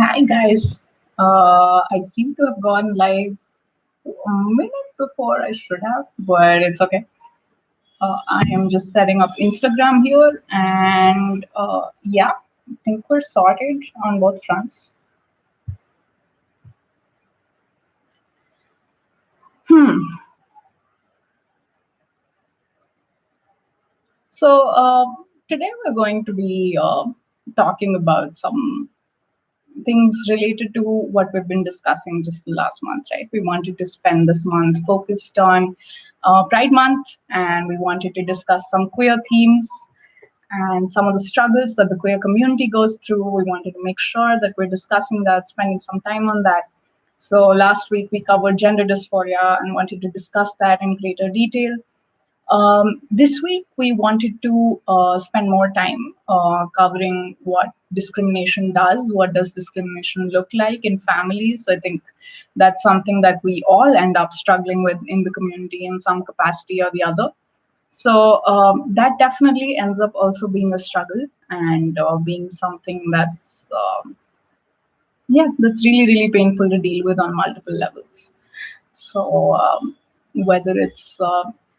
Hi guys. I seem to have gone live a minute before I should have, but it's okay. I am just setting up Instagram here, and yeah, I think we're sorted on both fronts. Hmm. So today we're going to be talking about some things related to what we've been discussing just the last month, right? We wanted to spend this month focused on Pride Month, and we wanted to discuss some queer themes and some of the struggles that the queer community goes through. We wanted to make sure that we're discussing that, spending some time on that. So last week we covered gender dysphoria and wanted to discuss that in greater detail. This week, we wanted to spend more time covering what discrimination does. What does discrimination look like in families? I think that's something that we all end up struggling with in the community in some capacity or the other. So that definitely ends up also being a struggle and being something that's really, really painful to deal with on multiple levels. So, whether it's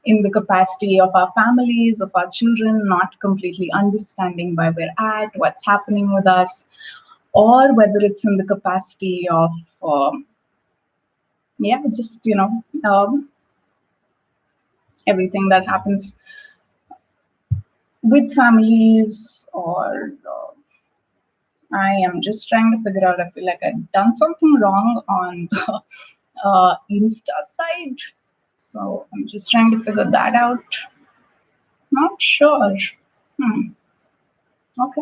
in the capacity of our families, of our children, not completely understanding where we're at, what's happening with us, or whether it's in the capacity of, just, everything that happens with families, or I am just trying to figure out, I feel like I've done something wrong on the Insta side. So I'm just trying to figure that out. Not sure. Hmm. Okay.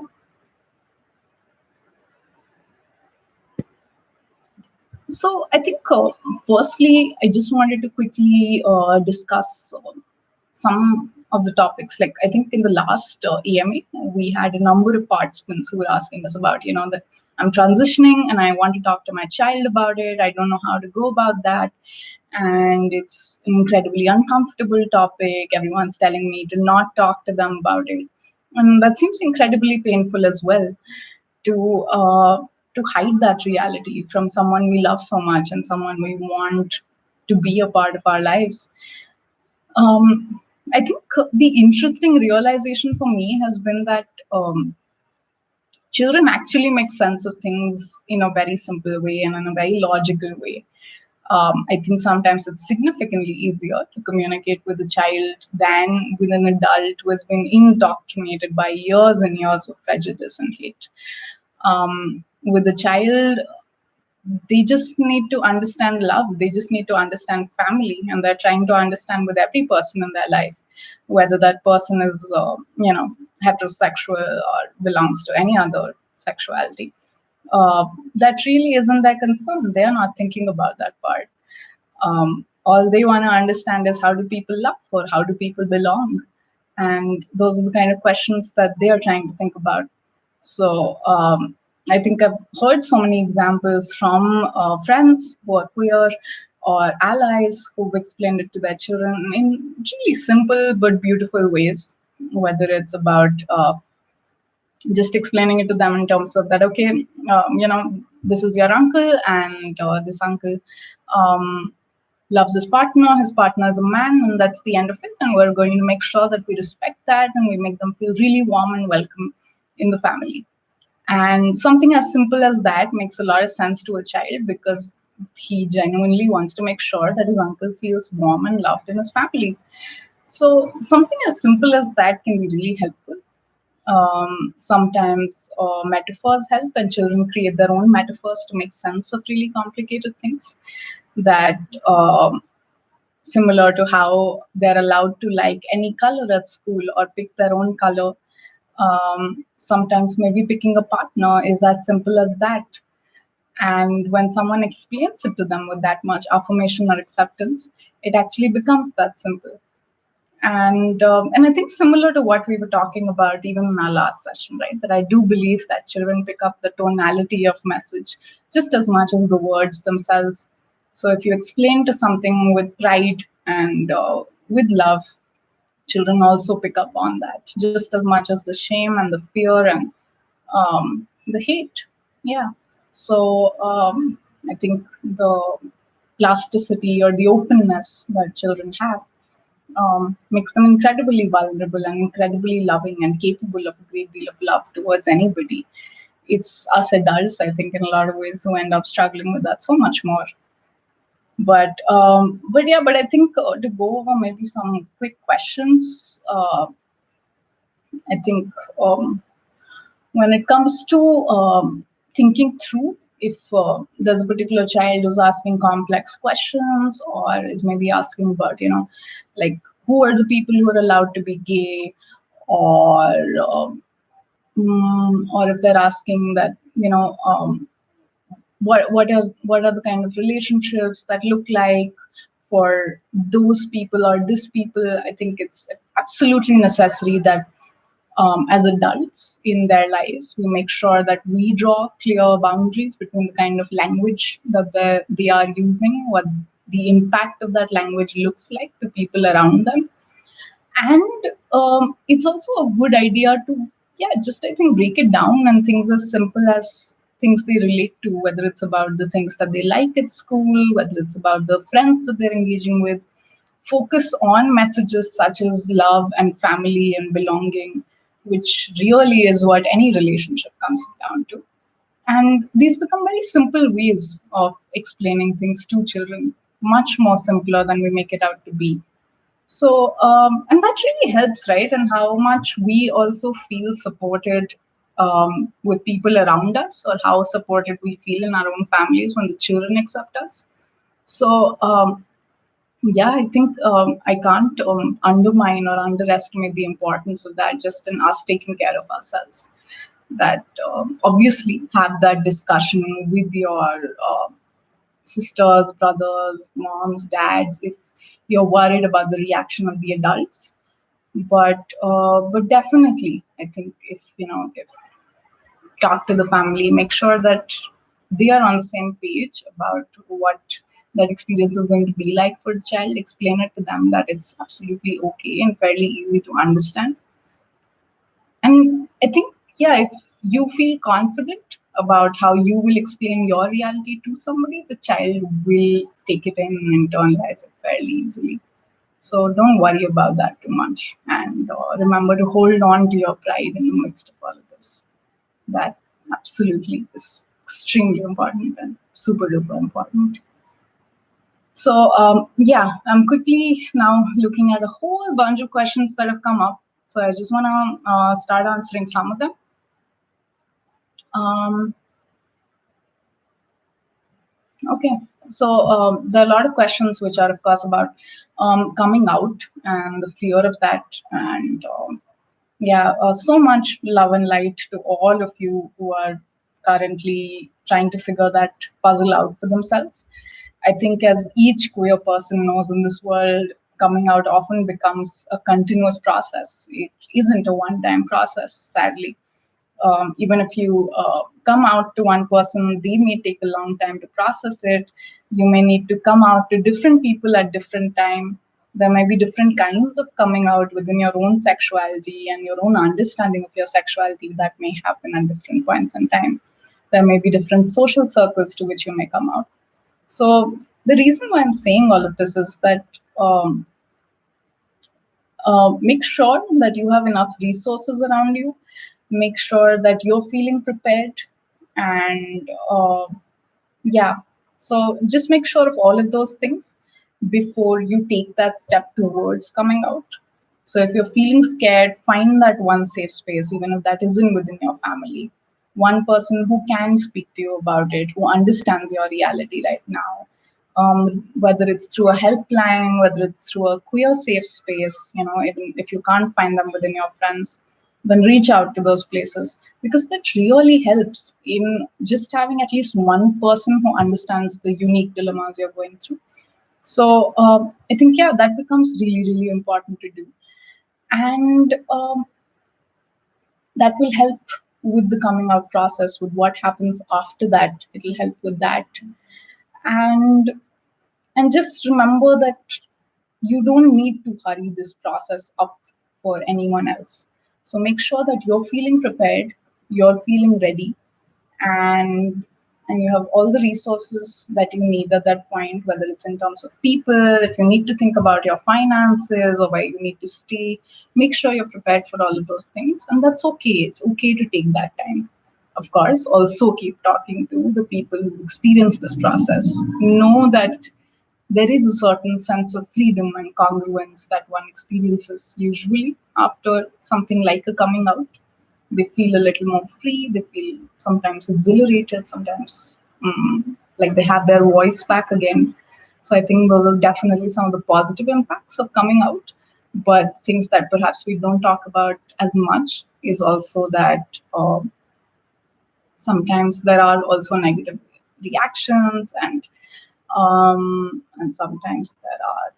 So I think, firstly, I just wanted to quickly discuss some of the topics. Like I think in the last EMA, we had a number of participants who were asking us about, that I'm transitioning and I want to talk to my child about it. I don't know how to go about that. And it's an incredibly uncomfortable topic. Everyone's telling me to not talk to them about it. And that seems incredibly painful as well to to hide that reality from someone we love so much and someone we want to be a part of our lives. I think the interesting realization for me has been that children actually make sense of things in a very simple way and in a very logical way. I think sometimes it's significantly easier to communicate with a child than with an adult who has been indoctrinated by years and years of prejudice and hate. With a child, they just need to understand love, they just need to understand family, and they're trying to understand with every person in their life, whether that person is heterosexual or belongs to any other sexuality. uh, that really isn't their concern. They're not thinking about that part. All they want to understand is, how do people love, or how do people belong? And those are the kind of questions that they are trying to think about. So I think I've heard so many examples from friends who are queer or allies who've explained it to their children in really simple but beautiful ways. Whether it's about just explaining it to them in terms of that, okay, this is your uncle, and this uncle um, loves his partner is a man, and that's the end of it. And we're going to make sure that we respect that and we make them feel really warm and welcome in the family. And something as simple as that makes a lot of sense to a child, because he genuinely wants to make sure that his uncle feels warm and loved in his family. So something as simple as that can be really helpful. Sometimes metaphors help, and children create their own metaphors to make sense of really complicated things. That similar to how they're allowed to like any color at school or pick their own color. Sometimes maybe picking a partner is as simple as that. And when someone explains it to them with that much affirmation or acceptance, it actually becomes that simple. And I think similar to what we were talking about even in our last session, right? That I do believe that children pick up the tonality of message just as much as the words themselves. So if you explain to something with pride and with love, children also pick up on that just as much as the shame and the fear and the hate. Yeah. So I think the plasticity or the openness that children have makes them incredibly vulnerable and incredibly loving and capable of a great deal of love towards anybody. It's us adults, I think, in a lot of ways, who end up struggling with that so much more. But yeah, but I think to go over maybe some quick questions. I think when it comes to thinking through if there's a particular child who's asking complex questions or is maybe asking about, like who are the people who are allowed to be gay, or or if they're asking that, what are the kind of relationships that look like for those people or this people. I think it's absolutely necessary that as adults in their lives, we make sure that we draw clear boundaries between the kind of language that they are using, what the impact of that language looks like to people around them. And it's also a good idea to, yeah, just I think break it down and things as simple as things they relate to, whether it's about the things that they like at school, whether it's about the friends that they're engaging with. Focus on messages such as love and family and belonging, which really is what any relationship comes down to. And these become very simple ways of explaining things to children, much more simpler than we make it out to be. So, and that really helps, right? And how much we also feel supported with people around us, or how supported we feel in our own families when the children accept us. So, yeah, I think I can't undermine or underestimate the importance of that just in us taking care of ourselves. That obviously have that discussion with your sisters, brothers, moms, dads, if you're worried about the reaction of the adults. But definitely, I think if talk to the family, make sure that they are on the same page about what that experience is going to be like for the child. Explain it to them that it's absolutely okay and fairly easy to understand. And I think, yeah, if you feel confident about how you will explain your reality to somebody, the child will take it in and internalize it fairly easily. So don't worry about that too much. And remember to hold on to your pride in the midst of all of this. That absolutely is extremely important and super duper important. So yeah, I'm quickly now looking at a whole bunch of questions that have come up. So I just want to start answering some of them. Um, okay, so there are a lot of questions which are, of course, about coming out and the fear of that. And yeah, so much love and light to all of you who are currently trying to figure that puzzle out for themselves. I think as each queer person knows in this world, coming out often becomes a continuous process. It isn't a one-time process, sadly. Even if you come out to one person, they may take a long time to process it. You may need to come out to different people at different time. There may be different kinds of coming out within your own sexuality and your own understanding of your sexuality that may happen at different points in time. There may be different social circles to which you may come out. So the reason why I'm saying all of this is that make sure that you have enough resources around you. Make sure that you're feeling prepared, and yeah. So just make sure of all of those things before you take that step towards coming out. So if you're feeling scared, find that one safe space, even if that isn't within your family. One person who can speak to you about it, who understands your reality right now. Whether it's through a helpline, whether it's through a queer safe space, even if you can't find them within your friends, then reach out to those places, because that really helps in just having at least one person who understands the unique dilemmas you're going through. So I think, yeah, that becomes really, really important to do. And that will help with the coming out process, with what happens after that. It'll help with that. And and just remember that you don't need to hurry this process up for anyone else. So make sure that you're feeling prepared, you're feeling ready, and and you have all the resources that you need at that point, whether it's in terms of people, if you need to think about your finances or where you need to stay, make sure you're prepared for all of those things. And that's okay. It's okay to take that time. Of course, also keep talking to the people who experience this process. Know that there is a certain sense of freedom and congruence that one experiences usually after something like a coming out. They feel a little more free, they feel sometimes exhilarated, sometimes like they have their voice back again. So I think those are definitely some of the positive impacts of coming out. But things that perhaps we don't talk about as much is also that sometimes there are also negative reactions, and sometimes there are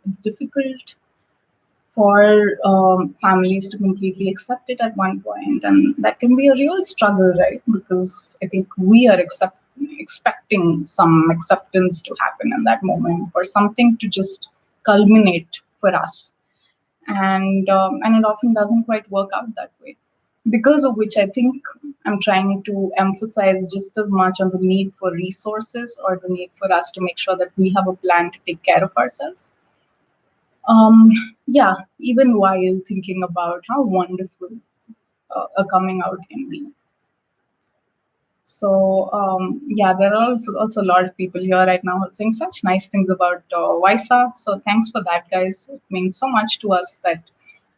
it's difficult for families to completely accept it at one point, and that can be a real struggle, right? Because I think we are expecting some acceptance to happen in that moment, or something to just culminate for us, and it often doesn't quite work out that way. Because of which I think I'm trying to emphasize just as much on the need for resources, or the need for us to make sure that we have a plan to take care of ourselves. um, yeah, even while thinking about how wonderful a coming out can be. So yeah, there are also a lot of people here right now saying such nice things about Wysa. So thanks for that, guys. It means so much to us that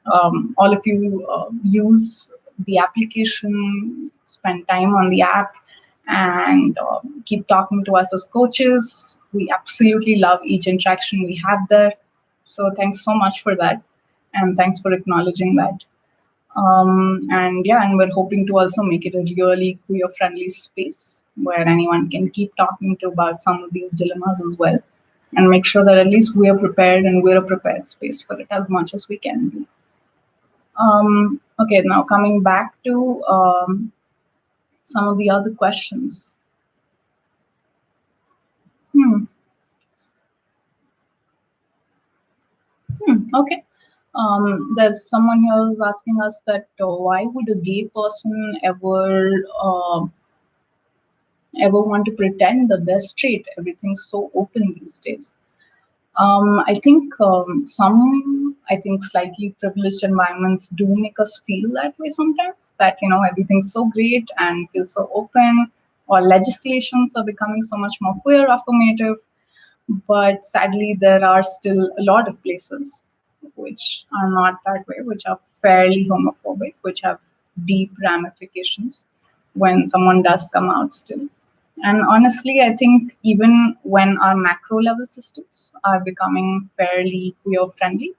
all of you use the application, spend time on the app, and keep talking to us as coaches. We absolutely love each interaction we have there. So thanks so much for that, and thanks for acknowledging that. And yeah, and we're hoping to also make it a really queer friendly space where anyone can keep talking to about some of these dilemmas as well, and make sure that at least we're prepared, and we're a prepared space for it as much as we can be. Okay, now coming back to some of the other questions. Hmm. Okay. There's someone here who's asking us that why would a gay person ever want to pretend that they're straight? Everything's so open these days. I think I think slightly privileged environments do make us feel that way sometimes. That everything's so great and feels so open, or legislations are becoming so much more queer affirmative. But sadly, there are still a lot of places which are not that way, which are fairly homophobic, which have deep ramifications when someone does come out still. And honestly, I think even when our macro level systems are becoming fairly queer friendly,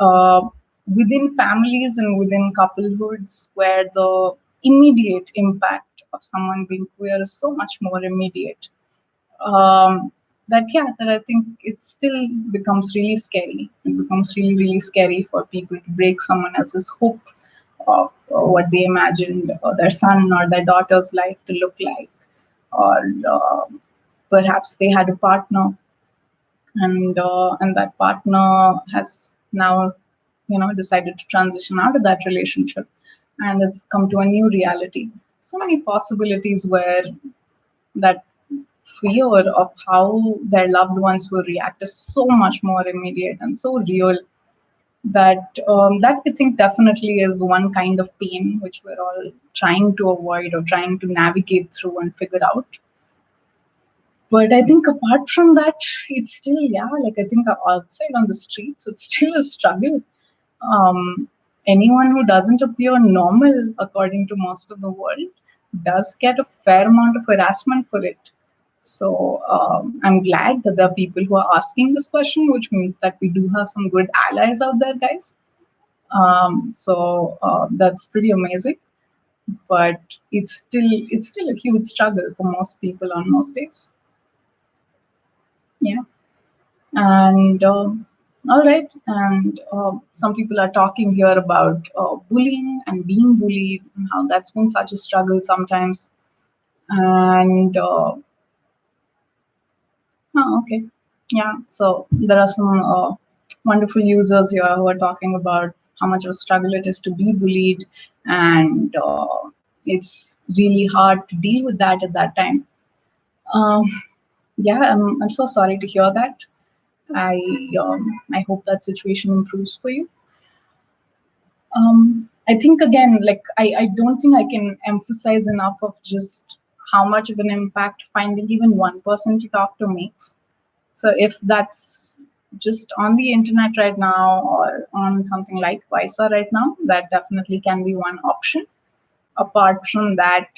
uh, within families and within couplehoods where the immediate impact of someone being queer is so much more immediate, that I think it still becomes really scary. It becomes really, really scary for people to break someone else's hope of what they imagined their son or their daughter's life to look like, or perhaps they had a partner, and that partner has now decided to transition out of that relationship and has come to a new reality. So many possibilities where that fear of how their loved ones will react is so much more immediate and so real, that I think definitely is one kind of pain which we're all trying to avoid or trying to navigate through and figure out. But I think apart from that, it's still, yeah, like I think outside on the streets, it's still a struggle. Anyone who doesn't appear normal, according to most of the world, does get a fair amount of harassment for it. So I'm glad that there are people who are asking this question, which means that we do have some good allies out there, guys. So that's pretty amazing. But it's still a huge struggle for most people on most days. Yeah. And all right, and some people are talking here about bullying and being bullied, and how that's been such a struggle sometimes. And okay, yeah. So there are some wonderful users here who are talking about how much of a struggle it is to be bullied, and it's really hard to deal with that at that time. Um, yeah, I'm so sorry to hear that. I I hope that situation improves for you. I think again, like I don't think I can emphasize enough of just how much of an impact finding even one person to talk to makes. So if that's just on the internet right now or on something like Wysa right now, that definitely can be one option. Apart from that,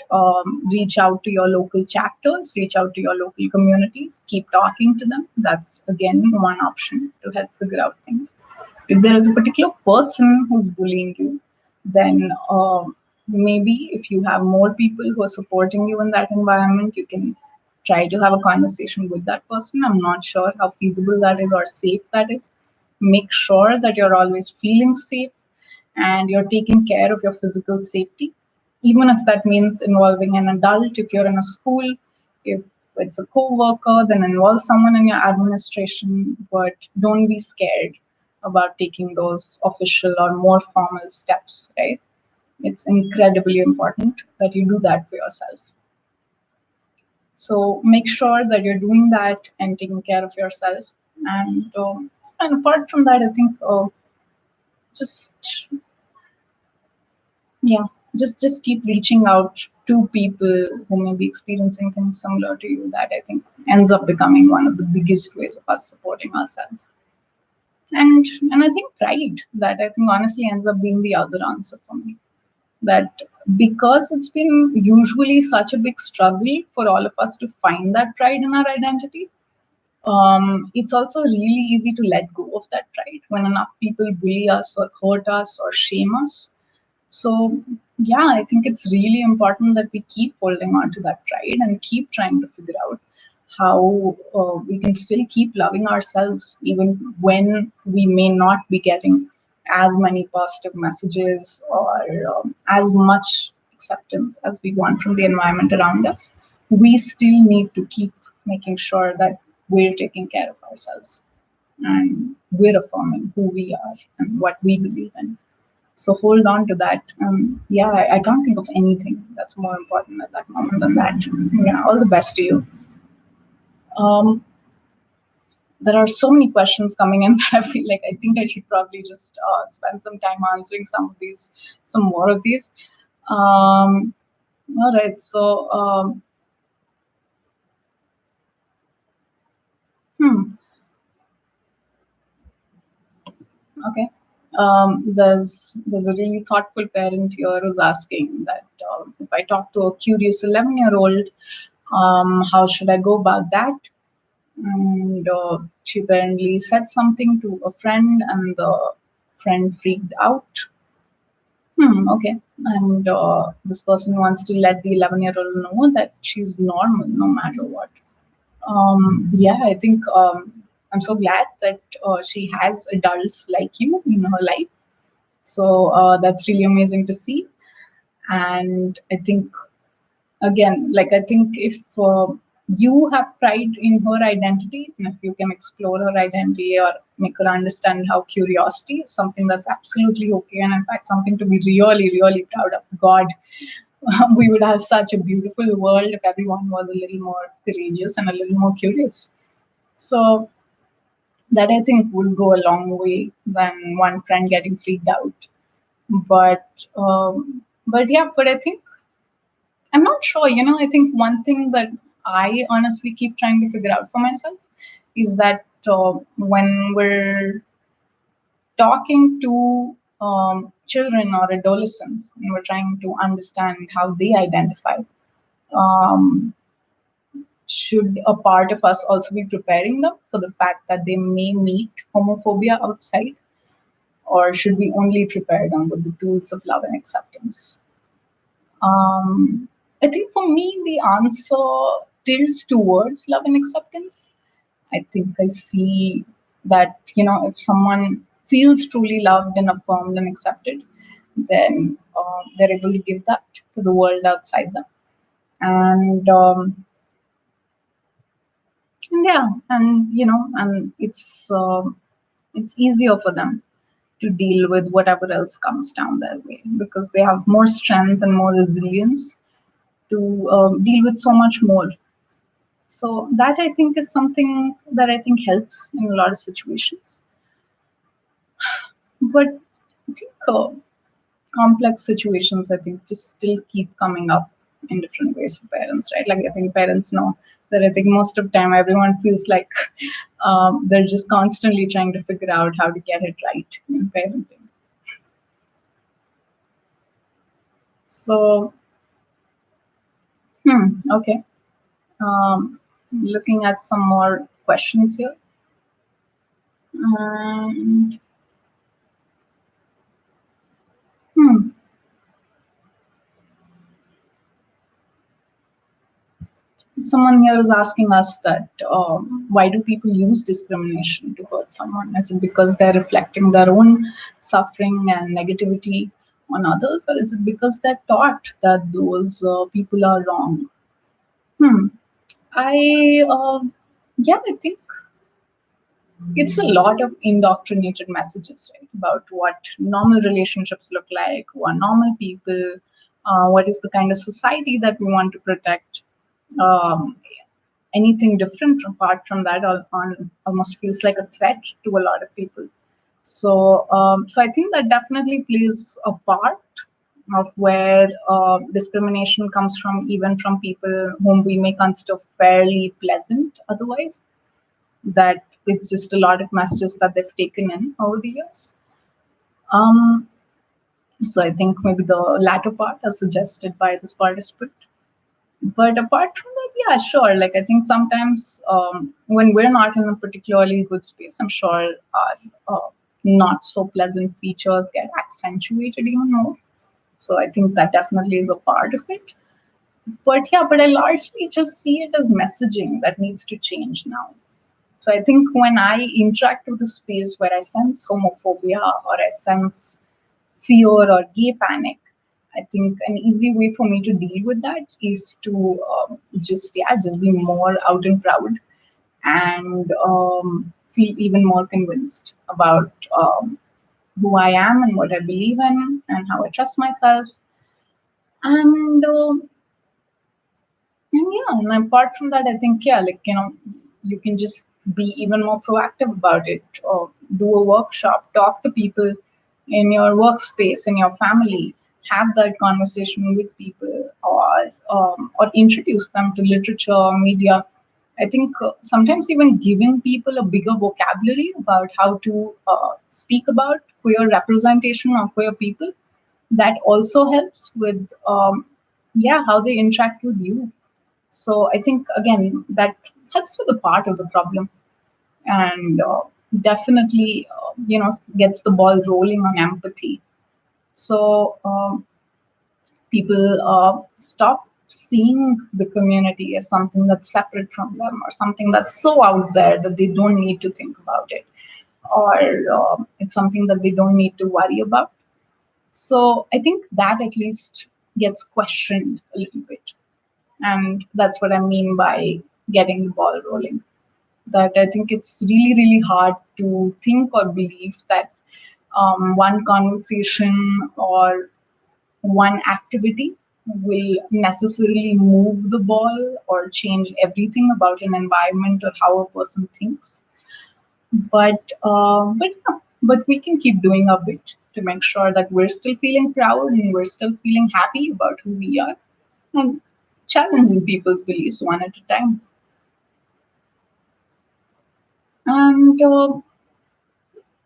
reach out to your local chapters, reach out to your local communities, keep talking to them. That's again one option to help figure out things. If there is a particular person who's bullying you, then maybe if you have more people who are supporting you in that environment, you can try to have a conversation with that person. I'm not sure how feasible that is or safe that is. Make sure that you're always feeling safe and you're taking care of your physical safety, even if that means involving an adult. If you're in a school, if it's a co-worker, then involve someone in your administration, but don't be scared about taking those official or more formal steps, right? It's incredibly important that you do that for yourself. So make sure that you're doing that and taking care of yourself. And apart from that, I think just yeah, just keep reaching out to people who may be experiencing things similar to you. That I think ends up becoming one of the biggest ways of us supporting ourselves. And I think pride, that I think honestly ends up being the other answer for me. That because it's been usually such a big struggle for all of us to find that pride in our identity, it's also really easy to let go of that pride when enough people bully us or hurt us or shame us. So, yeah, I think it's really important that we keep holding on to that pride and keep trying to figure out how we can still keep loving ourselves even when we may not be getting as many positive messages or as much acceptance as we want from the environment around us. We still need to keep making sure that we're taking care of ourselves and we're affirming who we are and what we believe in. So hold on to that. Yeah, I can't think of anything that's more important at that moment than that. Yeah, all the best to you. Um, there are so many questions coming in that I feel like I think I should probably just spend some time answering some more of these. Um, all right, so hmm, okay. There's a really thoughtful parent here who's asking that if I talk to a curious 11-year-old, how should I go about that? And she apparently said something to a friend, and the friend freaked out. Okay. And this person wants to let the 11-year-old know that she's normal no matter what. Yeah, I think I'm so glad that she has adults like you in her life. So that's really amazing to see. And I think again, like I think if you have pride in her identity, and if you can explore her identity or make her understand how curiosity is something that's absolutely okay, and in fact something to be really, really proud of. God, we would have such a beautiful world if everyone was a little more courageous and a little more curious. So that I think would go a long way than one friend getting freaked out. But but I think I'm not sure. I think one thing that I honestly keep trying to figure out for myself is that when we're talking to children or adolescents and we're trying to understand how they identify, um, should a part of us also be preparing them for the fact that they may meet homophobia outside, or should we only prepare them with the tools of love and acceptance? Um, I think for me, the answer tilts towards love and acceptance. I think I see that, if someone feels truly loved and affirmed and accepted, then they're able to give that to the world outside them. And, and yeah, and it's easier for them to deal with whatever else comes down their way because they have more strength and more resilience to deal with so much more. So that I think is something that I think helps in a lot of situations. But I think complex situations, I think, just still keep coming up in different ways for parents, right? Like I think parents know that I think most of the time everyone feels like they're just constantly trying to figure out how to get it right in parenting. So, okay. Looking at some more questions here. And, hmm, someone here is asking us that why do people use discrimination to hurt someone? Is it because they're reflecting their own suffering and negativity on others, or is it because they're taught that those people are wrong? Hmm. I think it's a lot of indoctrinated messages, right, about what normal relationships look like, who are normal people, what is the kind of society that we want to protect. Um, Anything different apart from that almost feels like a threat to a lot of people. So I think that definitely plays a part of where discrimination comes from, even from people whom we may consider fairly pleasant otherwise. That it's just a lot of messages that they've taken in over the years. Um, so I think maybe the latter part, as suggested by this participant. But apart from that, yeah, sure. Like I think sometimes when we're not in a particularly good space, I'm sure our not so pleasant features get accentuated even more. So I think that definitely is a part of it. But yeah, but I largely just see it as messaging that needs to change now. So I think when I interact with a space where I sense homophobia or I sense fear or gay panic, I think an easy way for me to deal with that is to just be more out and proud and feel even more convinced about who I am and what I believe in and how I trust myself. And and apart from that, I think, yeah, like, you can just be even more proactive about it, or do a workshop, talk to people in your workspace, in your family, have that conversation with people, or introduce them to literature, media. I think sometimes even giving people a bigger vocabulary about how to speak about queer representation or queer people, that also helps with, how they interact with you. So I think again that helps with a part of the problem, and definitely gets the ball rolling on empathy. So people stop seeing the community as something that's separate from them, or something that's so out there that they don't need to think about it, or it's something that they don't need to worry about. So I think that at least gets questioned a little bit. And that's what I mean by getting the ball rolling. That I think it's really, really hard to think or believe that one conversation or one activity will necessarily move the ball or change everything about an environment or how a person thinks. But we can keep doing our bit to make sure that we're still feeling proud and we're still feeling happy about who we are, and challenging people's beliefs one at a time. And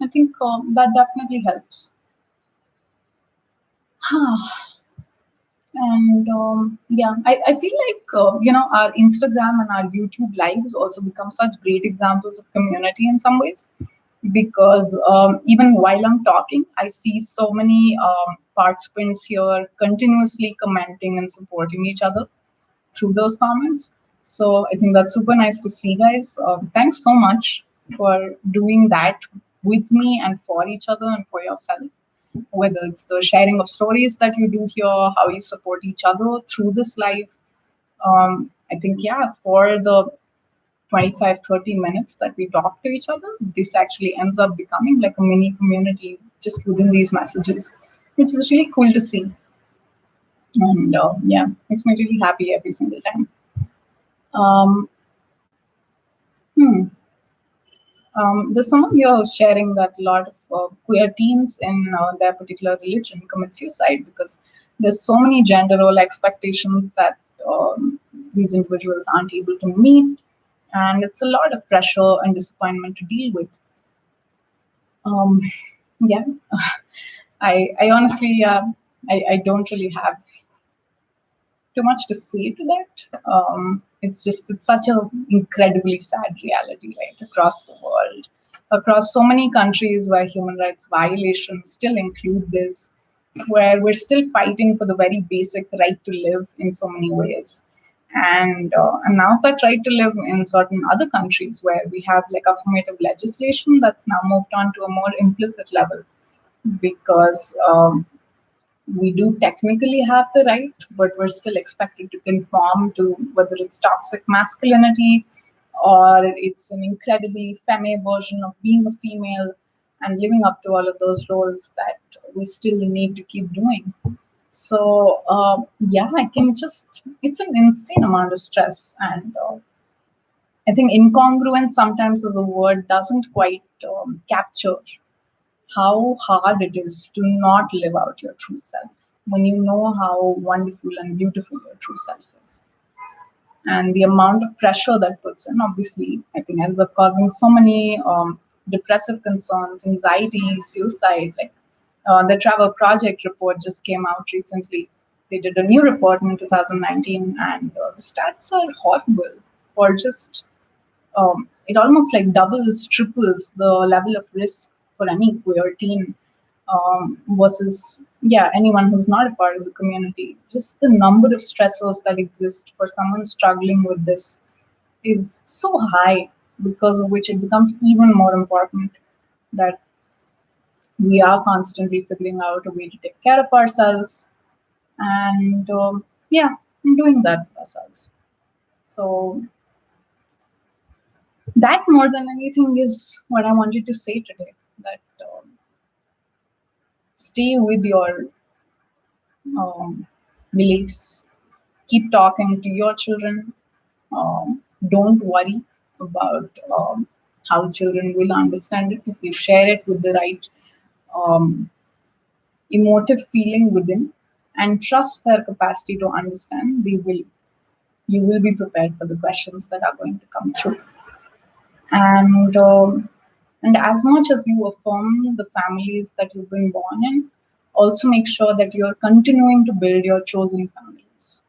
I think that definitely helps. And I feel like our Instagram and our YouTube lives also become such great examples of community in some ways, because even while I'm talking, I see so many participants here continuously commenting and supporting each other through those comments. So I think that's super nice to see, guys. Thanks so much for doing that with me and for each other and for yourself. Whether it's the sharing of stories that you do here, how you support each other through this live. I think, yeah, for the 25, 30 minutes that we talk to each other, this actually ends up becoming like a mini community just within these messages, which is really cool to see. And makes me really happy every single time. Hmm. There's someone here who's sharing that a lot of queer teens in their particular religion commit suicide because there's so many gender role expectations that these individuals aren't able to meet, and it's a lot of pressure and disappointment to deal with. Um, yeah, I honestly, I don't really have too much to say to that. It's such an incredibly sad reality, right, across the world, across so many countries where human rights violations still include this, where we're still fighting for the very basic right to live in so many ways. And now that right to live in certain other countries where we have like affirmative legislation that's now moved on to a more implicit level because we do technically have the right, but we're still expected to conform to whether it's toxic masculinity or it's an incredibly femme version of being a female and living up to all of those roles that we still need to keep doing. So, yeah, it's an insane amount of stress. And I think incongruence sometimes as a word doesn't quite capture how hard it is to not live out your true self when you know how wonderful and beautiful your true self is. And the amount of pressure that puts in, obviously, I think ends up causing so many depressive concerns, anxiety, suicide. Like the Travel Project report just came out recently. They did a new report in 2019, and the stats are horrible for just it almost like doubles, triples the level of risk for any queer teen versus anyone who's not a part of the community. Just the number of stressors that exist for someone struggling with this is so high, because of which it becomes even more important that we are constantly figuring out a way to take care of ourselves and doing that for ourselves. So that more than anything is what I wanted to say today. That stay with your um, beliefs. Keep talking to your children. Don't worry about how children will understand it. If you share it with the right um, emotive feeling within and trust their capacity to understand, they will. You will be prepared for the questions that are going to come through. And and as much as you affirm the families that you've been born in, also make sure that you're continuing to build your chosen families.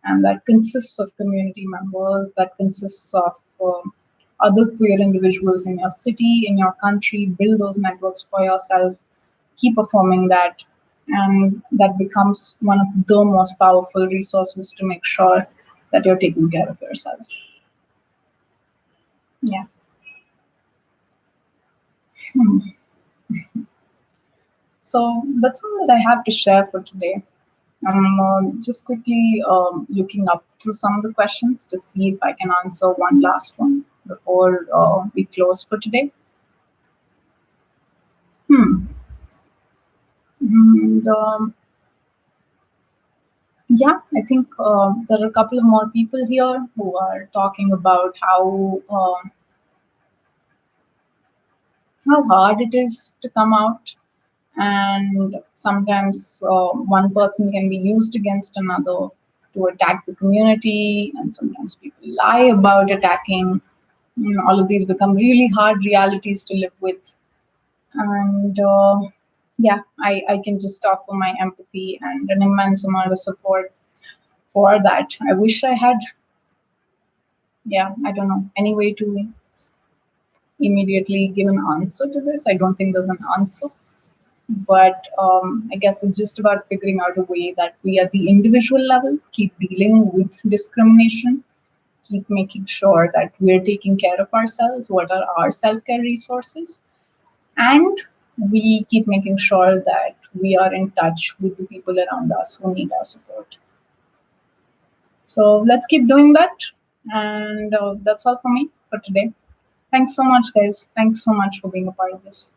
And that consists of community members, that consists of other queer individuals in your city, in your country. Build those networks for yourself, keep affirming that, and that becomes one of the most powerful resources to make sure that you're taking care of yourself. Yeah. Hmm. So that's all that I have to share for today. I'm just quickly looking up through some of the questions to see if I can answer one last one before we close for today. Hmm. And yeah, I think there are a couple of more people here who are talking about how hard it is to come out, and sometimes one person can be used against another to attack the community, and sometimes people lie about attacking. All of these become really hard realities to live with. And I can just offer my empathy and an immense amount of support for that. I wish I had, I don't know, any way to immediately give an answer to this. I don't think there's an answer. But I guess it's just about figuring out a way that we at the individual level keep dealing with discrimination, keep making sure that we're taking care of ourselves, what are our self-care resources, and we keep making sure that we are in touch with the people around us who need our support. So let's keep doing that. And that's all for me for today. Thanks so much, guys. Thanks so much for being a part of this.